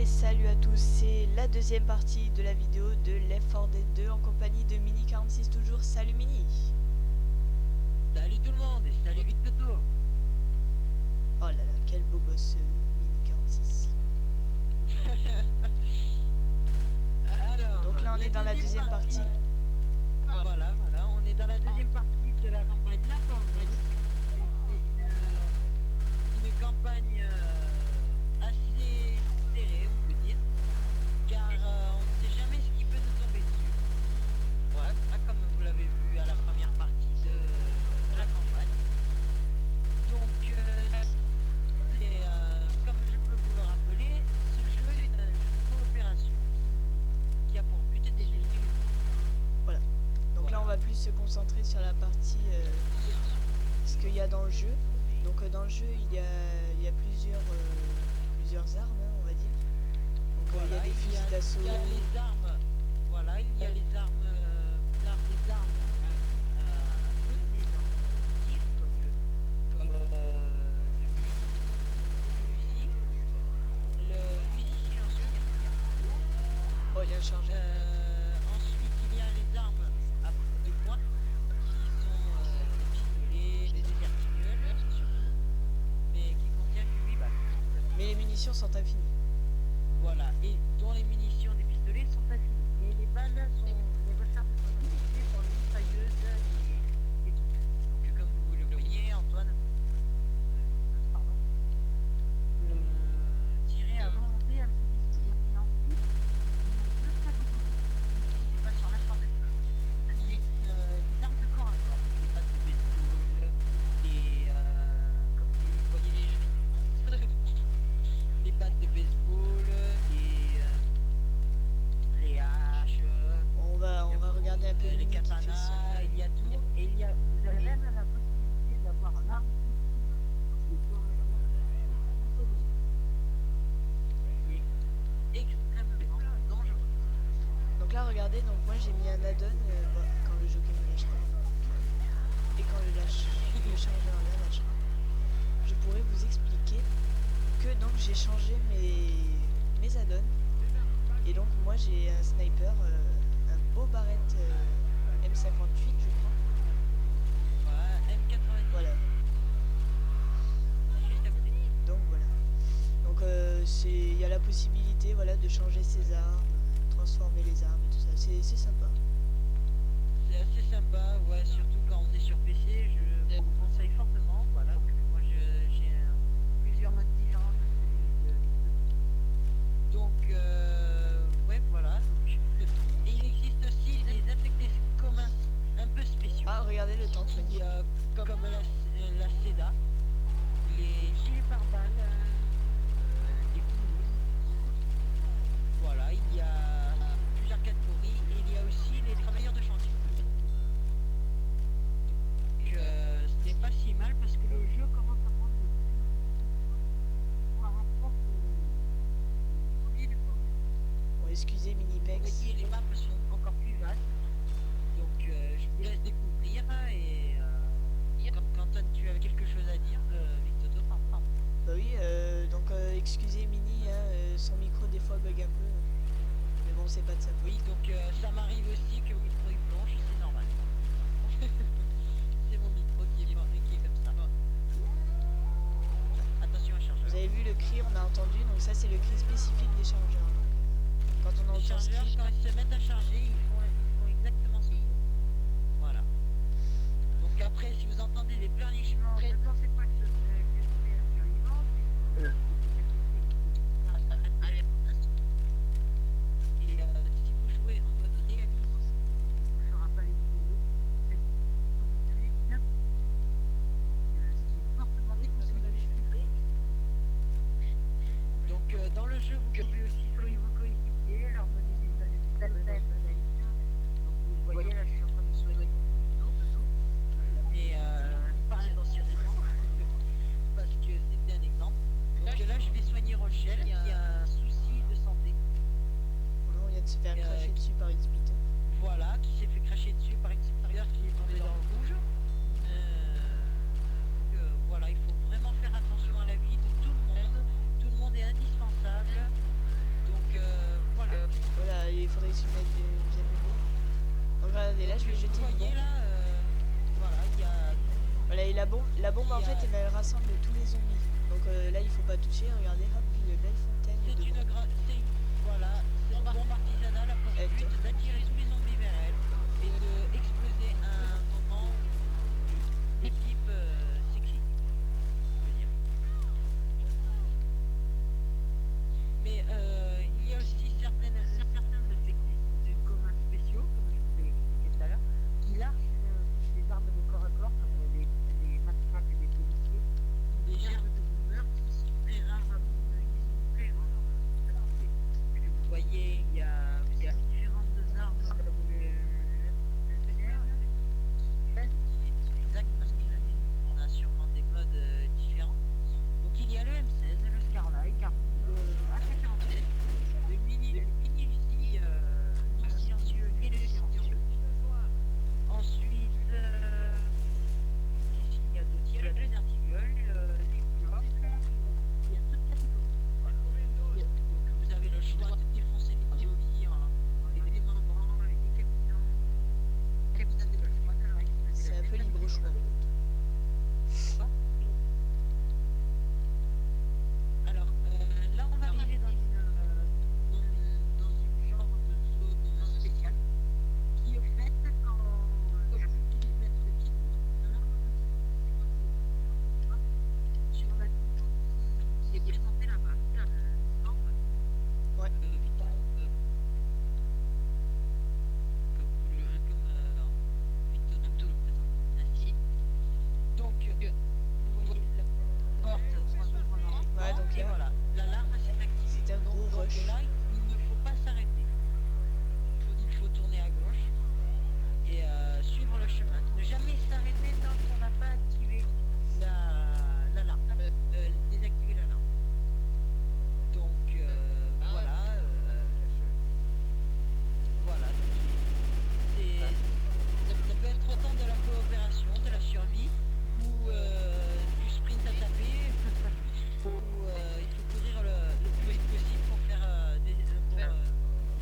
salut à tous, c'est la deuxième partie de la vidéo de Left 4 Dead 2 en compagnie de Mini46 toujours. Salut Mini. Salut tout le monde et salut Vite Toto. Oh là là, quel beau gosse Mini46. Alors, donc là on est dans la deuxième partie. Voilà, on est dans la deuxième partie de la campagne La Forêt. C'est une campagne assez serrée, on peut dire, car on ne sait jamais ce qui peut nous tomber dessus. Voilà, comme vous l'avez vu à la première partie de la campagne. Donc, comme je peux vous le rappeler, ce jeu est un jeu de coopération qui a pour but d'éliminer. Voilà. Donc là on va plus se concentrer sur la partie ce qu'il y a dans le jeu. Donc dans le jeu il y a plusieurs armes hein, on va dire. Donc voilà, il y a des fusils d'assaut. Il y a les armes. Voilà, il y a les armes. Les armes. Comme le fusil silencieux. Oh il y a un chargeur. Ensuite il y a les armes à de poing qui sont les pistolets, les épertilleuls surtout, mais qui contiennent que 8 balles. Mais les munitions sont infinies. Voilà, et dont les munitions des pistolets sont infinies. Et les balles sont les recharges sont limitées pour les mitrailleuses et tout. Donc comme vous le voyez, Antoine, pardon, tirer à volonté avec ses pistolets. Et ensuite, c'est pas sur la forme. Les armes de corps à corps, les pattes de baseball, comme vous voyez les jeux. Les pattes de baseball, les haches, Bon, on va regarder un peu les Mini qui fait katanas, il y a tout. Et il y a, vous avez même la possibilité d'avoir un arme qui est extrêmement dangereux. Donc là regardez, donc moi j'ai mis un add-on quand le jockey me lâche pas. Et quand le chargeur là lâche pas. Je pourrais vous expliquer que donc j'ai changé mes add-ons. Et donc moi j'ai un sniper, un beau barrette M58 je crois. Ouais, M90. Voilà. Donc voilà. Donc il y a la possibilité voilà, de changer ses armes, transformer les armes et tout ça. C'est sympa. C'est assez sympa, ouais, surtout quand on est sur PC, je vous conseille fortement, voilà, parce que moi j'ai plusieurs modes différents de celui de donc ouais, voilà. Donc, et il existe aussi des affectés communs un peu spéciaux, Ah regardez le tank. qui, comme la SEDA, les gilets pare-balles, les boules. Voilà, il y a plusieurs catégories et il y a aussi les travailleurs de chantier. Donc, ce n'est pas si mal parce que le jeu commence à prendre le pour un rapport au premier du premier. Bon excusez Vous Minipex. voyez, les maps sont encore plus vastes. Donc je vous laisse découvrir et quand Antoine tu as quelque chose à dire, Victor, pardon. Bah oui, donc excusez Mini, hein, son micro des fois bug un peu. Mais bon c'est pas de sa faute. Oui, donc ça m'arrive aussi que le micro il plonge, c'est normal. C'est mon micro qui est comme ça. Attention à chargeur. Vous avez vu le cri, on a entendu, donc ça c'est le cri spécifique des chargeurs. Donc, quand on Les entend ce chargeurs, cri, quand ils se mettent à charger, ils font exactement ce qu'il faut. Voilà. Donc après, si vous entendez des pleurnichements, ne pensez pas que c'est un survivant. Et si vous jouez en mode réaliste, on ne fera pas les vidéos. C'est fortement déconseillé. Donc dans le jeu, vous pouvez aussi soulever vos coéquipiers, leur donner des appels. Donc vous voyez là, je suis en train de soulever mais pas intentionnellement, parce que c'était un exemple. Donc là voyez là, voilà, il y a... Voilà, et la bombe en Il y a- fait, elle rassemble tous les zombies. Donc là, il faut pas toucher. Regardez, hop, une belle fontaine C'est de une bombe. voilà, c'est une bombe artisanale a pour but d'attirer tous les zombies vers elle et de exploser à un moment où l'équipe s'éclipse, je veux dire. Mais il y a aussi certains de communs spéciaux, comme je vous l'ai expliqué tout à l'heure, qui lâchent des armes de corps à corps, comme les matraques des policiers, ou des gerbes de boomers qui sont très rares à très rares à trouver. Vous voyez, il y a différentes armes comme le tonnerre, exact, parce qu'on a sûrement des modes différents. Donc il y a le M16, le Scarlight, le AK-47, le mini-Uzi, le silencieux et le silencieux. Ensuite, qu'est-ce qu'il y a d'autre? Il y a le Dirty Eagle, les Glock, il y a toute catégorie. Voilà. Donc vous avez le choix de défoncer les zombies en les démembrant, en les décapitant. Et vous avez le choix de leur exploser C'est la un tête peu avec libre des choix. Quoi? Alors, là on va arriver dans une genre de zone spéciale qui, au fait, quand je utilise mettre le petit sur la touche qui est présentée là-bas, Ouais. Victor Abdul le présente ainsi. Donc, vous voyez la porte Ouais, donc et là, voilà, l'alarme s'est activée. c'est un gros Donc rush. là, il ne faut pas s'arrêter. Il faut tourner à gauche et suivre le chemin. Ne jamais s'arrêter tant qu'on n'a pas activé l'alarme, désactivé l'alarme. Donc voilà, voilà. Ça peut être autant de la coopération, de la survie, ou du sprint à taper, où il faut courir le plus vite possible pour faire,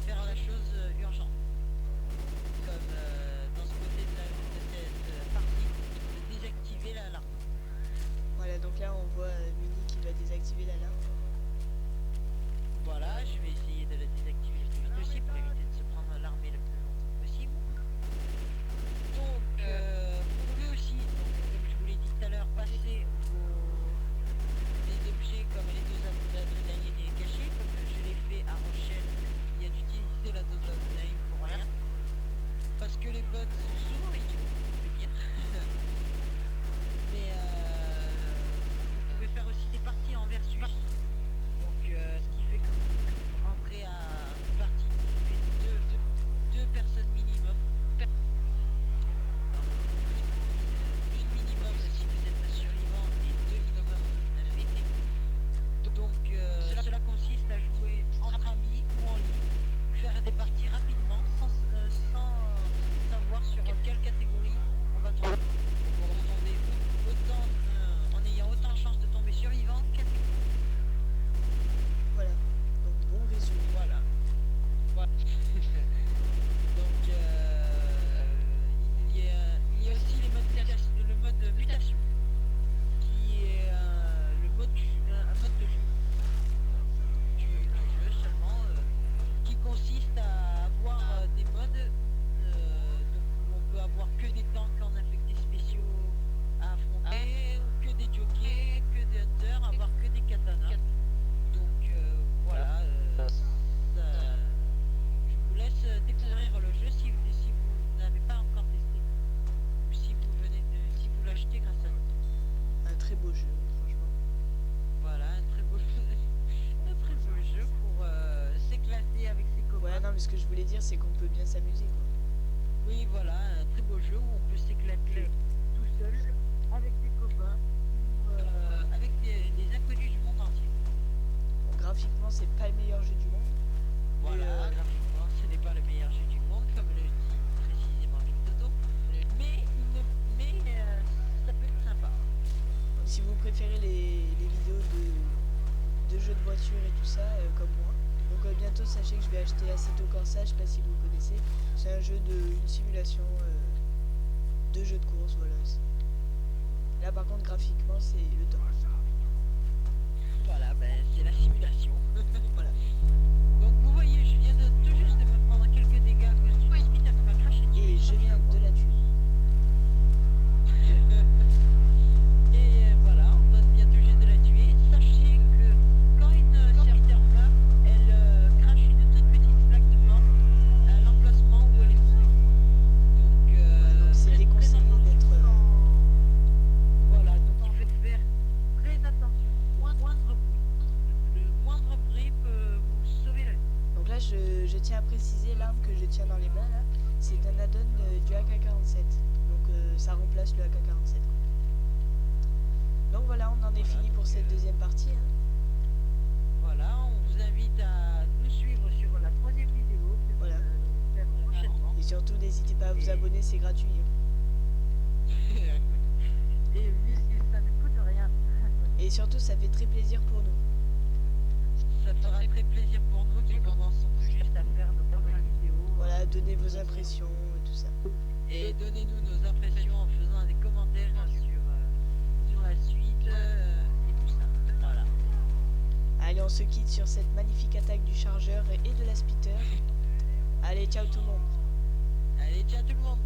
faire la chose urgente. Comme dans ce côté de cette partie, de désactiver l'alarme. Voilà, donc là, on voit Mini qui va désactiver l'alarme. Voilà, je vais essayer de la désactiver le plus vite possible pour éviter de se prendre l'armée le plus longtemps possible. Donc, vous pouvez aussi, comme je vous l'ai dit tout à l'heure, passer des objets comme les deux adrénaline cachés, comme je l'ai fait à Rochelle. Il y a d'utiliser la dose d'adrénaline pour rien. Parce que les bots sont souvent idiots, je veux dire. Mais vous pouvez faire aussi des parties en versus. Donc, ce qui fait que vous rentrez à une partie qui fait deux personnes minimum. Une minimum si vous êtes survivant et deux minimum infectés. Donc, cela consiste à jouer entre amis ou en ligne, faire des parties rapidement sans savoir sur quelle catégorie on va tomber. Pour retomber autant, en ayant autant de chances de tomber survivant qu'infecté. Voilà. Donc, bon résumé. Voilà. Voilà. Donc, il y a aussi le mode mutation, qui est un mode de jeu du jeu seulement, qui consiste à avoir des modes donc, où on peut avoir que des tanks en infectés spéciaux à affronter, que des jockeys, que des hunters, avoir que des katanas. Donc voilà, je vous laisse découvrir le jeu si vous n'avez pas encore testé, ou si vous l'achetez grâce à nous. Un très beau jeu, franchement. Voilà, un très beau jeu pour s'éclater avec ses copains. Ouais, non, mais ce que je voulais dire, c'est qu'on peut bien s'amuser, quoi. Oui, voilà, un très beau jeu où on peut s'éclater tout seul, avec des copains, ou avec des inconnus du monde entier. Bon, graphiquement, c'est pas le meilleur jeu du monde. Voilà, Mais, graphiquement, ce n'est pas le meilleur jeu du monde, comme le dit précisément Victoto, mais ça peut être sympa. Donc, si vous préférez les vidéos de jeux de voiture et tout ça, comme moi. Donc bientôt, sachez que je vais acheter Assetto Corsa, je sais pas si vous connaissez. C'est un jeu une simulation 2 jeux de course, voilà. Là par contre graphiquement c'est le top. Voilà, ben, c'est la simulation. Voilà. Donc vous voyez, je viens de tout juste de me prendre quelques dégâts à cause du speeder qui m'a craché dessus. Et je viens de la tuer. Et voilà, on vient tout juste de la tuer. Sachez que quand une serviteur meurt, elle crache une toute petite flaque de mort à l'emplacement où elle est tombée. Donc Donc c'est très déconseillé attention d'être... Voilà, donc il faut faire très attention. Le moindre bruit peut vous sauver la vie. Donc là je tiens à préciser, l'arme que je tiens dans les mains là, c'est un add-on du AK-47. Donc ça remplace le AK-47. Donc voilà, on en est fini pour cette deuxième partie. Hein. Voilà, on vous invite à nous suivre sur la 3e vidéo que Voilà. nous allons faire prochainement. Et surtout n'hésitez pas à vous abonner, c'est gratuit. Hein. Et vu que ça ne coûte rien, Et surtout ça fait très plaisir pour nous. ça fera très plaisir pour nous qui commençons tout juste à faire nos premières vidéos. Voilà, donnez vos impressions et tout ça. Et donnez-nous nos impressions en faisant des commentaires sur la suite et tout ça. Voilà. Allez, on se quitte sur cette magnifique attaque du chargeur et de la spitter. Allez, ciao tout le monde. Allez, ciao tout le monde.